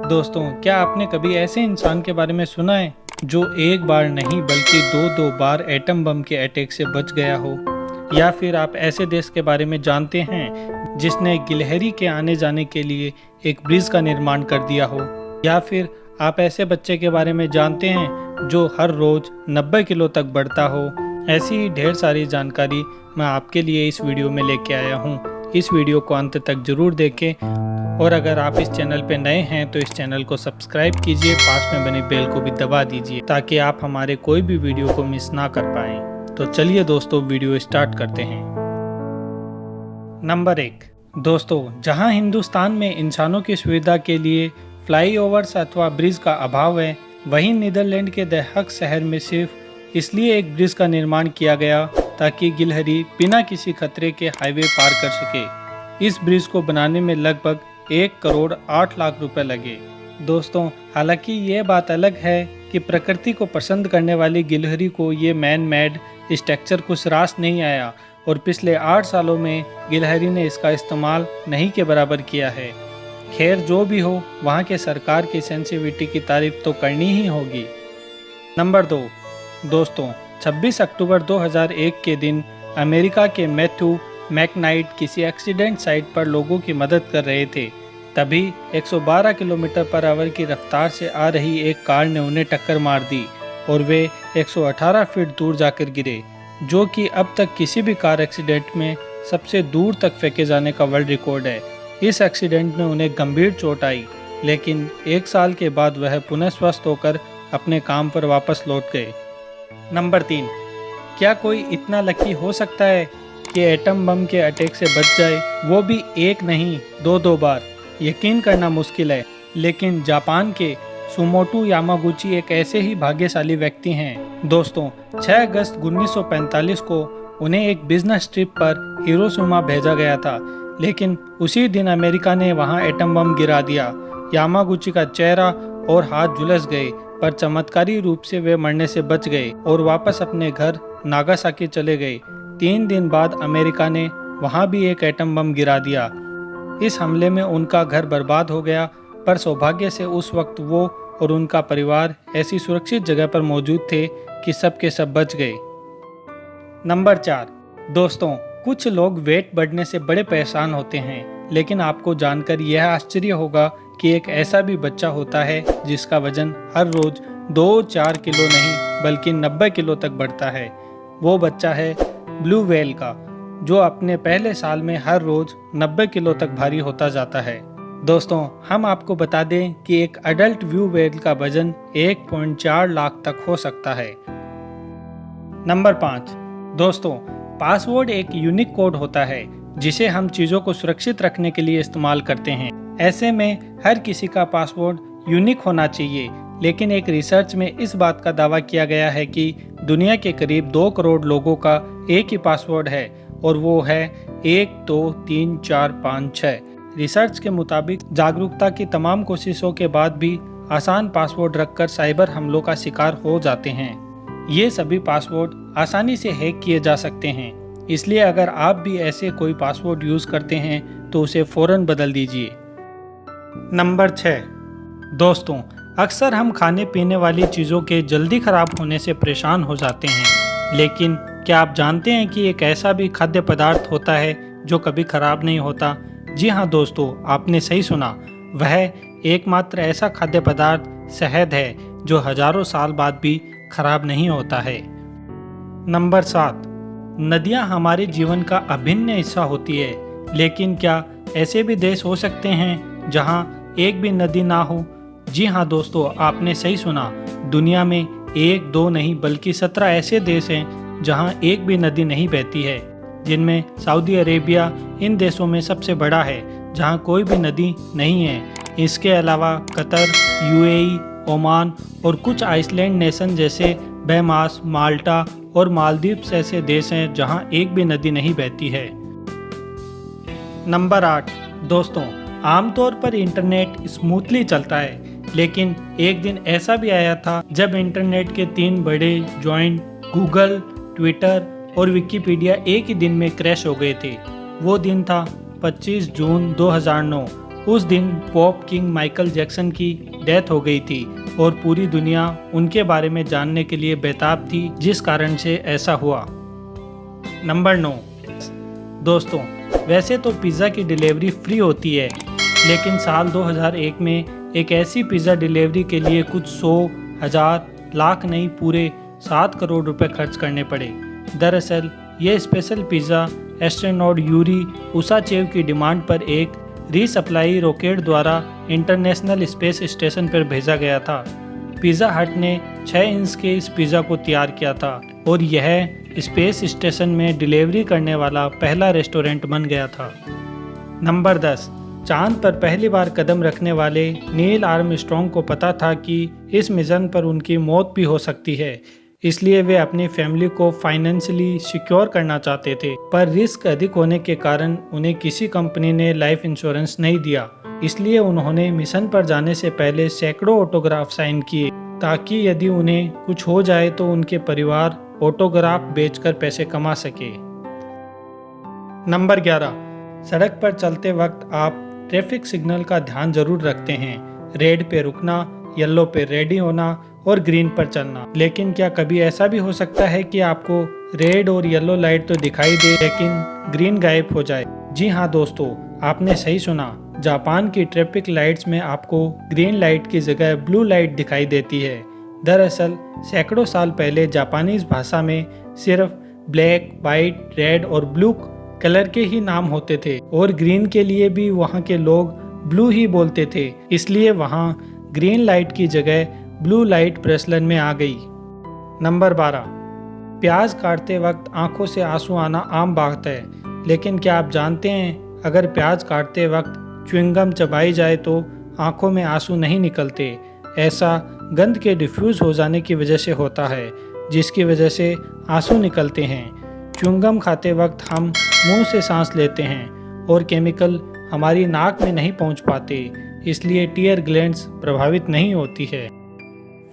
दोस्तों, क्या आपने कभी ऐसे इंसान के बारे में सुना है जो एक बार नहीं बल्कि दो दो बार एटम बम के अटैक से बच गया हो? या फिर आप ऐसे देश के बारे में जानते हैं जिसने गिलहरी के आने जाने के लिए एक ब्रिज का निर्माण कर दिया हो? या फिर आप ऐसे बच्चे के बारे में जानते हैं जो हर रोज 90 किलो तक बढ़ता हो? ऐसी ही ढेर सारी जानकारी मैं आपके लिए इस वीडियो में लेके आया हूँ। इस वीडियो को अंत तक जरूर देखें और अगर आप इस चैनल पर नए हैं तो इस चैनल को सब्सक्राइब कीजिए, पास में बनी बेल को भी दबा दीजिए ताकि आप हमारे कोई भी वीडियो को मिस ना कर पाएं। तो चलिए दोस्तों, वीडियो स्टार्ट करते हैं। नंबर 1। दोस्तों, जहां हिंदुस्तान में इंसानों की सुविधा के लिए फ्लाईओवर्स अथवा ब्रिज का अभाव है, वहीं नीदरलैंड के द हग शहर में सिर्फ इसलिए एक ब्रिज का निर्माण किया गया ताकि गिलहरी बिना किसी खतरे के हाईवे पार कर सके। इस ब्रिज को बनाने में लगभग 1 करोड़ 8 लाख रुपए लगे। दोस्तों, हालांकि ये बात अलग है कि प्रकृति को पसंद करने वाली गिलहरी को ये मैन मेड स्ट्रक्चर कुछ रास नहीं आया और पिछले 8 सालों में गिलहरी ने इसका इस्तेमाल नहीं के बराबर किया है। खैर, जो भी हो, वहाँ के सरकार की सेंसिटिविटी की तारीफ तो करनी ही होगी। नंबर 2। दोस्तों, 26 अक्टूबर 2001 के दिन अमेरिका के मैथ्यू मैकनाइट किसी एक्सीडेंट साइट पर लोगों की मदद कर रहे थे। तभी 112 किलोमीटर पर आवर की रफ्तार से आ रही एक कार ने उन्हें टक्कर मार दी और वे 118 फीट दूर जाकर गिरे, जो कि अब तक किसी भी कार एक्सीडेंट में सबसे दूर तक फेंके जाने का वर्ल्ड रिकॉर्ड है। इस एक्सीडेंट में उन्हें गंभीर चोट आई, लेकिन 1 साल के बाद वह पुनः स्वस्थ होकर अपने काम पर वापस लौट गए। नंबर 3। क्या कोई इतना लकी हो सकता है कि एटम बम के अटैक से बच जाए, वो भी एक नहीं 2 बार? यकीन करना मुश्किल है, लेकिन जापान के सुमोटो यामागुची एक ऐसे ही भाग्यशाली व्यक्ति हैं। दोस्तों, 6 अगस्त 1945 को उन्हें एक बिजनेस ट्रिप पर हिरोशिमा भेजा गया था, लेकिन उसी दिन अमेरिका ने वहां एटम बम गिरा दिया। यामागुची का चेहरा और हाथ झुलस गए, पर चमत्कारी रूप से वे मरने से बच गए और वापस अपने घर नागासाकी चले गए। 3 दिन बाद अमेरिका ने वहां भी एक एटम बम गिरा दिया। इस हमले में उनका घर बर्बाद हो गया, पर सौभाग्य से उस वक्त वो और उनका परिवार ऐसी सुरक्षित जगह पर मौजूद थे कि सब के सब बच गए। नंबर 4। दोस्तों, कुछ लोग वेट बढ़ने से बड़े परेशान होते हैं, लेकिन आपको जानकर यह आश्चर्य होगा कि एक ऐसा भी बच्चा होता है जिसका वजन हर रोज 2-4 किलो नहीं बल्कि 90 किलो तक बढ़ता है। वो बच्चा है ब्लू व्हेल का, जो अपने पहले साल में हर रोज 90 किलो तक भारी होता जाता है। दोस्तों, हम आपको बता दें कि एक अडल्ट ब्लू व्हेल का वजन 1.4 लाख तक हो सकता है। नंबर 5। दोस्तों, पासवर्ड एक यूनिक कोड होता है जिसे हम चीज़ों को सुरक्षित रखने के लिए इस्तेमाल करते हैं। ऐसे में हर किसी का पासवर्ड यूनिक होना चाहिए, लेकिन एक रिसर्च में इस बात का दावा किया गया है कि दुनिया के करीब 2 करोड़ लोगों का एक ही पासवर्ड है और वो है 1 2 3 4 5 6। रिसर्च के मुताबिक जागरूकता की तमाम कोशिशों के बाद भी आसान पासवर्ड रखकर साइबर हमलों का शिकार हो जाते हैं। ये सभी पासवर्ड आसानी से हैक किए जा सकते हैं, इसलिए अगर आप भी ऐसे कोई पासवर्ड यूज़ करते हैं तो उसे फ़ौरन बदल दीजिए। नंबर 6। दोस्तों, अक्सर हम खाने पीने वाली चीज़ों के जल्दी ख़राब होने से परेशान हो जाते हैं, लेकिन क्या आप जानते हैं कि एक ऐसा भी खाद्य पदार्थ होता है जो कभी ख़राब नहीं होता? जी हाँ दोस्तों, आपने सही सुना। वह एकमात्र ऐसा खाद्य पदार्थ शहद है जो हज़ारों साल बाद भी खराब नहीं होता है। नंबर 7। नदियाँ हमारे जीवन का अभिन्न हिस्सा होती है, लेकिन क्या ऐसे भी देश हो सकते हैं जहाँ एक भी नदी ना हो? जी हाँ दोस्तों, आपने सही सुना। दुनिया में 1-2 नहीं बल्कि 17 ऐसे देश हैं जहाँ एक भी नदी नहीं बहती है, जिनमें सऊदी अरेबिया इन देशों में सबसे बड़ा है जहाँ कोई भी नदी नहीं है। इसके अलावा कतर, यूएई, ओमान और कुछ आइसलैंड नेशन जैसे बहमास, माल्टा और मालदीव्स ऐसे देश हैं जहां एक भी नदी नहीं बहती है। नंबर 8। दोस्तों, आमतौर पर इंटरनेट स्मूथली चलता है, लेकिन एक दिन ऐसा भी आया था जब इंटरनेट के 3 बड़े जॉइंट गूगल, ट्विटर और विकिपीडिया एक ही दिन में क्रैश हो गए थे। वो दिन था 25 जून 2009। उस दिन पॉप किंग माइकल जैक्सन की डेथ हो गई थी और पूरी दुनिया उनके बारे में जानने के लिए बेताब थी, जिस कारण से ऐसा हुआ। नंबर 9। दोस्तों, वैसे तो पिज़्ज़ा की डिलीवरी फ्री होती है, लेकिन साल 2001 में एक ऐसी पिज़्ज़ा डिलीवरी के लिए कुछ 100, 1000, लाख नहीं पूरे 7 करोड़ रुपए खर्च करने पड़े। दरअसल ये स्पेशल पिज़्ज़ा एस्ट्रोनॉट यूरी उसाचेव की डिमांड पर एक रीसप्लाई रॉकेट द्वारा इंटरनेशनल स्पेस स्टेशन पर भेजा गया था। पिज़्ज़ा हट ने 6 इंच के इस पिज़्ज़ा को तैयार किया था और यह स्पेस स्टेशन में डिलीवरी करने वाला पहला रेस्टोरेंट बन गया था। नंबर 10। चांद पर पहली बार कदम रखने वाले नील आर्मस्ट्रॉन्ग को पता था कि इस मिशन पर उनकी मौत भी हो सकती है, इसलिए वे अपनी फैमिली को फाइनेंशियली सिक्योर करना चाहते थे, पर रिस्क अधिक होने के कारण उन्हें किसी कंपनी ने लाइफ इंश्योरेंस नहीं दिया। इसलिए उन्होंने मिशन पर जाने से पहले सैकड़ों ऑटोग्राफ साइन किए, ताकि यदि उन्हें कुछ हो जाए तो उनके परिवार ऑटोग्राफ बेचकर पैसे कमा सके। नंबर 11। सड़क पर चलते वक्त आप ट्रैफिक सिग्नल का ध्यान जरूर रखते हैं। रेड पे रुकना, येलो पे रेडी होना और ग्रीन पर चलना। लेकिन क्या कभी ऐसा भी हो सकता है कि आपको रेड और येलो लाइट तो दिखाई दे, लेकिन ग्रीन गायब हो जाए? जी हाँ दोस्तों, आपने सही सुना। जापान की ट्रैफिक लाइट्स में आपको ग्रीन लाइट की जगह ब्लू लाइट दिखाई देती है। दरअसल सैकड़ों साल पहले जापानीज भाषा में सिर्फ ब्लैक, वाइट, रेड और ब्लू कलर के ही नाम होते थे और ग्रीन के लिए भी वहाँ के लोग ब्लू ही बोलते थे, इसलिए वहाँ ग्रीन लाइट की जगह ब्लू लाइट प्रचलन में आ गई। नंबर 12। प्याज काटते वक्त आंखों से आंसू आना आम बात है, लेकिन क्या आप जानते हैं अगर प्याज काटते वक्त च्युइंगम चबाई जाए तो आंखों में आंसू नहीं निकलते। ऐसा गंध के डिफ्यूज हो जाने की वजह से होता है, जिसकी वजह से आंसू निकलते हैं। च्युइंगम खाते वक्त हम मुंह से सांस लेते हैं और केमिकल हमारी नाक में नहीं पहुंच पाते, इसलिए टीयर ग्लैंड्स प्रभावित नहीं होती है।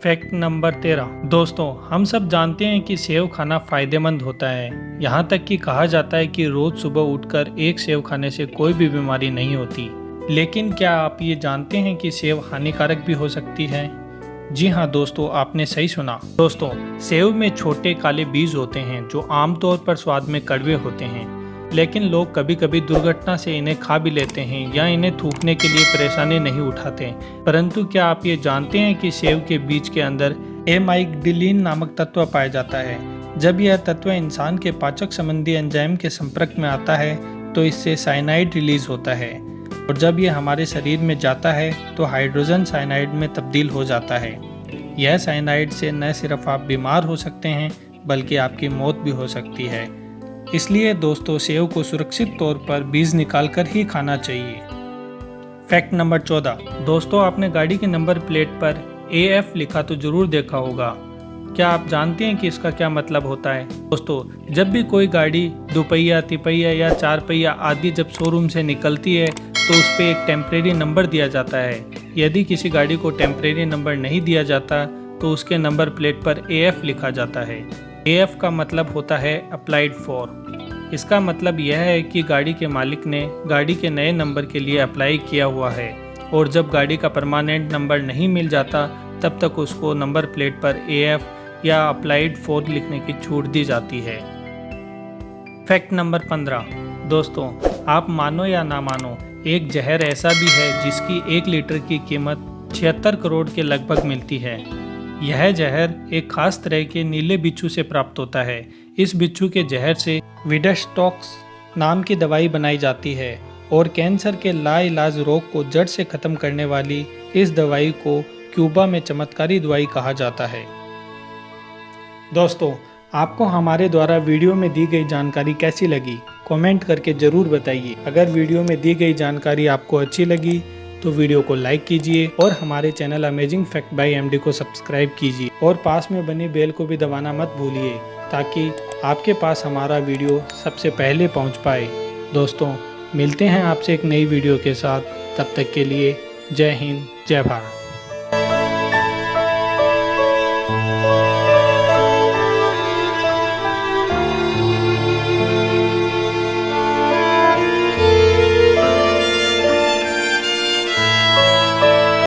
Fact number 13। दोस्तों, हम सब जानते हैं कि सेव खाना फायदेमंद होता है। यहाँ तक कि कहा जाता है कि रोज सुबह उठकर एक सेव खाने से कोई भी बीमारी नहीं होती। लेकिन क्या आप ये जानते हैं कि सेव हानिकारक भी हो सकती है? जी हाँ दोस्तों, आपने सही सुना। दोस्तों, सेव में छोटे काले बीज होते हैं जो आमतौर पर स्वाद में कड़वे होते हैं, लेकिन लोग कभी कभी दुर्घटना से इन्हें खा भी लेते हैं या इन्हें थूकने के लिए परेशानी नहीं उठाते। परंतु क्या आप ये जानते हैं कि सेव के बीज के अंदर एमाइग्डिलिन नामक तत्व पाया जाता है। जब यह तत्व इंसान के पाचक संबंधी एंजाइम के संपर्क में आता है तो इससे साइनाइड रिलीज होता है, और जब यह हमारे शरीर में जाता है तो हाइड्रोजन साइनाइड में तब्दील हो जाता है। यह साइनाइड से न सिर्फ आप बीमार हो सकते हैं बल्कि आपकी मौत भी हो सकती है। इसलिए दोस्तों, सेव को सुरक्षित तौर पर बीज निकालकर ही खाना चाहिए। Fact number 14। दोस्तों, आपने गाड़ी के नंबर प्लेट पर AF लिखा तो जरूर देखा होगा। क्या आप जानते हैं कि इसका क्या मतलब होता है? दोस्तों, जब भी कोई गाड़ी दुपहिया, तिपहिया या 4 पहिया आदि जब शोरूम से निकलती है तो उस पर एक टेम्परेरी नंबर दिया जाता है। यदि किसी गाड़ी को टेम्परेरी नंबर नहीं दिया जाता तो उसके नंबर प्लेट पर AF लिखा जाता है। AF का मतलब होता है अप्लाइड फॉर। इसका मतलब यह है कि गाड़ी के मालिक ने गाड़ी के नए नंबर के लिए अप्लाई किया हुआ है, और जब गाड़ी का परमानेंट नंबर नहीं मिल जाता तब तक उसको नंबर प्लेट पर AF या अप्लाइड फॉर लिखने की छूट दी जाती है। Fact number 15। दोस्तों, आप मानो या ना मानो, एक जहर ऐसा भी है जिसकी 1 लीटर की कीमत 76 करोड़ के लगभग मिलती है। यह जहर एक खास तरह के नीले बिच्छू से प्राप्त होता है। इस बिच्छू के जहर से विडास्टॉक्स नाम की दवाई बनाई जाती है, और कैंसर के लाइलाज रोग को जड़ से खत्म करने वाली इस दवाई को क्यूबा में चमत्कारी दवाई कहा जाता है। दोस्तों, आपको हमारे द्वारा वीडियो में दी गई जानकारी कैसी लगी? कमेंट करके ज़रूर बताइए। अगर वीडियो में दी गई जानकारी आपको अच्छी लगी तो वीडियो को लाइक कीजिए और हमारे channel amazing fact bye MD को सब्सक्राइब कीजिए, और पास में बनी बेल को भी दबाना मत भूलिए ताकि आपके पास हमारा वीडियो सबसे पहले पहुंच पाए। दोस्तों, मिलते हैं आपसे एक नई वीडियो के साथ। तब तक के लिए जय हिंद, जय भारत।